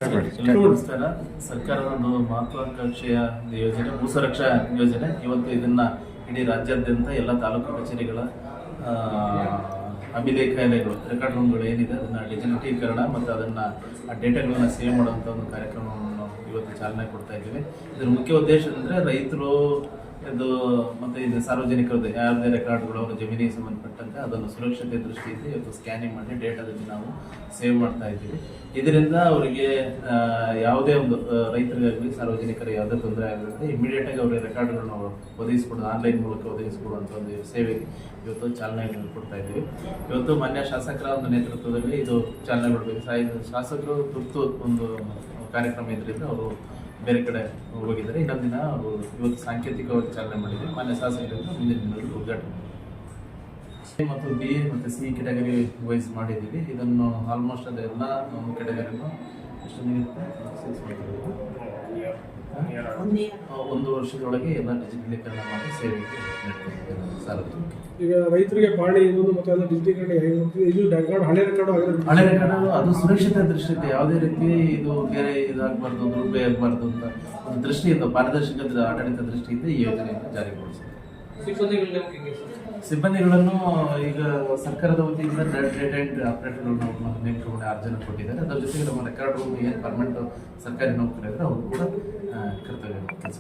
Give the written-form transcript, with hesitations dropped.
ನಮಸ್ಕಾರ. ಸರ್ಕಾರದ ಒಂದು ಮಹತ್ವಾಕಾಂಕ್ಷೆಯ ಯೋಜನೆ ಭೂಸುರಕ್ಷಾ ಯೋಜನೆ. ಇವತ್ತು ಇದನ್ನ ಇಡೀ ರಾಜ್ಯಾದ್ಯಂತ ಎಲ್ಲ ತಾಲೂಕು ಕಚೇರಿಗಳ ಅಭಿಲೇಖಾಲಯಗಳು, ರೆಕಾರ್ಡ್ ರೂಮ್ಗಳು ಏನಿದೆ ಅದನ್ನ ಡಿಜಿಟಲೀಕರಣ ಮತ್ತು ಅದನ್ನ ಆ ಡೇಟಾಗಳನ್ನ ಸೇವ್ ಮಾಡುವಂಥ ಒಂದು ಕಾರ್ಯಕ್ರಮವನ್ನು ಇವತ್ತು ಚಾಲನೆ ಕೊಡ್ತಾ ಇದ್ದೀವಿ. ಇದರ ಮುಖ್ಯ ಉದ್ದೇಶ ಅಂದರೆ ರೈತರು ಇದು ಮತ್ತು ಇದು ಸಾರ್ವಜನಿಕರದ್ದು ಯಾವುದೇ ರೆಕಾರ್ಡ್ಗಳು ಅವರ ಜಮೀನಿಗೆ ಸಂಬಂಧಪಟ್ಟಂತೆ ಅದನ್ನು ಸುರಕ್ಷತೆ ದೃಷ್ಟಿಯಿಂದ ಇವತ್ತು ಸ್ಕ್ಯಾನಿಂಗ್ ಮಾಡಿ ಡೇಟಾದಲ್ಲಿ ನಾವು ಸೇವ್ ಮಾಡ್ತಾ ಇದ್ದೀವಿ. ಇದರಿಂದ ಅವರಿಗೆ ಯಾವುದೇ ಒಂದು ರೈತರಿಗಾಗಲಿ ಸಾರ್ವಜನಿಕರಿಗೆ ಯಾವುದೇ ತೊಂದರೆ ಆಗದಂತೆ ಇಮಿಡಿಯೇಟಾಗಿ ಅವರಿಗೆ ರೆಕಾರ್ಡ್ಗಳನ್ನು ಒದಗಿಸ್ಕೊಡೋದು, ಆನ್ಲೈನ್ ಮೂಲಕ ಒದಗಿಸ್ಕೊಡುವಂಥ ಒಂದು ಸೇವೆಗೆ ಇವತ್ತು ಚಾಲನೆ ಕೊಡ್ತಾ ಇದ್ದೀವಿ. ಇವತ್ತು ಮಾನ್ಯ ಶಾಸಕರ ಒಂದು ನೇತೃತ್ವದಲ್ಲಿ ಇದು ಚಾಲನೆ ಕೊಡಬೇಕು. ಶಾಸಕರು ತುರ್ತು ಒಂದು ಕಾರ್ಯಕ್ರಮ ಇದರಿಂದ ಅವರು ಬೇರೆ ಕಡೆ ಹೋಗಿದ್ದಾರೆ. ಇನ್ನೊಂದು ದಿನ ಅವರು ಇವತ್ತು ಸಾಂಕೇತಿಕವಾಗಿ ಚಾಲನೆ ಮಾಡಿದ್ದಾರೆ. ಮಾನ್ಯ ಶಾಸಕರಿಂದ ಮುಂದಿನ ದಿನದಲ್ಲಿ ಉದ್ಘಾಟನೆ ಮತ್ತು ಬಿ ಮತ್ತು ಸಿ ಕೆಟಗರಿ ವೈಸ್ ಮಾಡಿದ್ದೀವಿ. ಇದನ್ನು ಆಲ್ಮೋಸ್ಟ್ ಅದೆಲ್ಲ ಒಂದು ಕೆಟಗರಿನೂ ಒಂದು ವರ್ಷದೊಳಗೆ ಎಲ್ಲ ಡಿಜಿಟಲೀಕರಣ ಮಾಡಿ ಸೇವೆಗೆ ಸಾರ್ವಜನಿಕ. ಈಗ ರೈತರಿಗೆ ಪಾಣಿ ಇನ್ನೊಂದು ಮತ್ತೆ ಎಲ್ಲ ಡಿಜಿಟಲೀಕರಣ ಇದು ರೆಕಾರ್ಡ್ ಹಳೆ ರೆಕಾರ್ಡ್ ಅದು ಸುರಕ್ಷತೆ ದೃಷ್ಟಿಯಿಂದ ಯಾವುದೇ ರೀತಿ ಇದು ಬೇರೆ ಇದಾಗಬಾರ್ದು, ದುರುಪಯೋಗ ಆಗಬಾರ್ದು ಅಂತ ಒಂದು ದೃಷ್ಟಿಯಿಂದ ಪಾರದರ್ಶಕ ಆಡಳಿತ ದೃಷ್ಟಿಯಿಂದ ಈ ಯೋಜನೆಯನ್ನು ಜಾರಿಗೊಳಿಸಿದೆ. ಸಿಬ್ಬಂದಿಗಳನ್ನು ಈಗ ಸರ್ಕಾರದ ವತಿಯಿಂದ ಡೇಟಾ ಆಪರೇಟರ್ಗಳನ್ನು ನೇಮಕ ಮಾಡಿ 6 ಜನ ಕೊಟ್ಟಿದ್ದಾರೆ. ಅದರ ಜೊತೆಗೆ ನಮ್ಮ ರೆಕಾರ್ಡ್ ರೂಮ್ ಏನು ಪರ್ಮನೆಂಟ್ ಸರ್ಕಾರಿ ನೌಕರರಿದ್ದಾರೆ ಅವರು ಕೂಡ ಕರ್ತವ್ಯ ಕೆಲಸ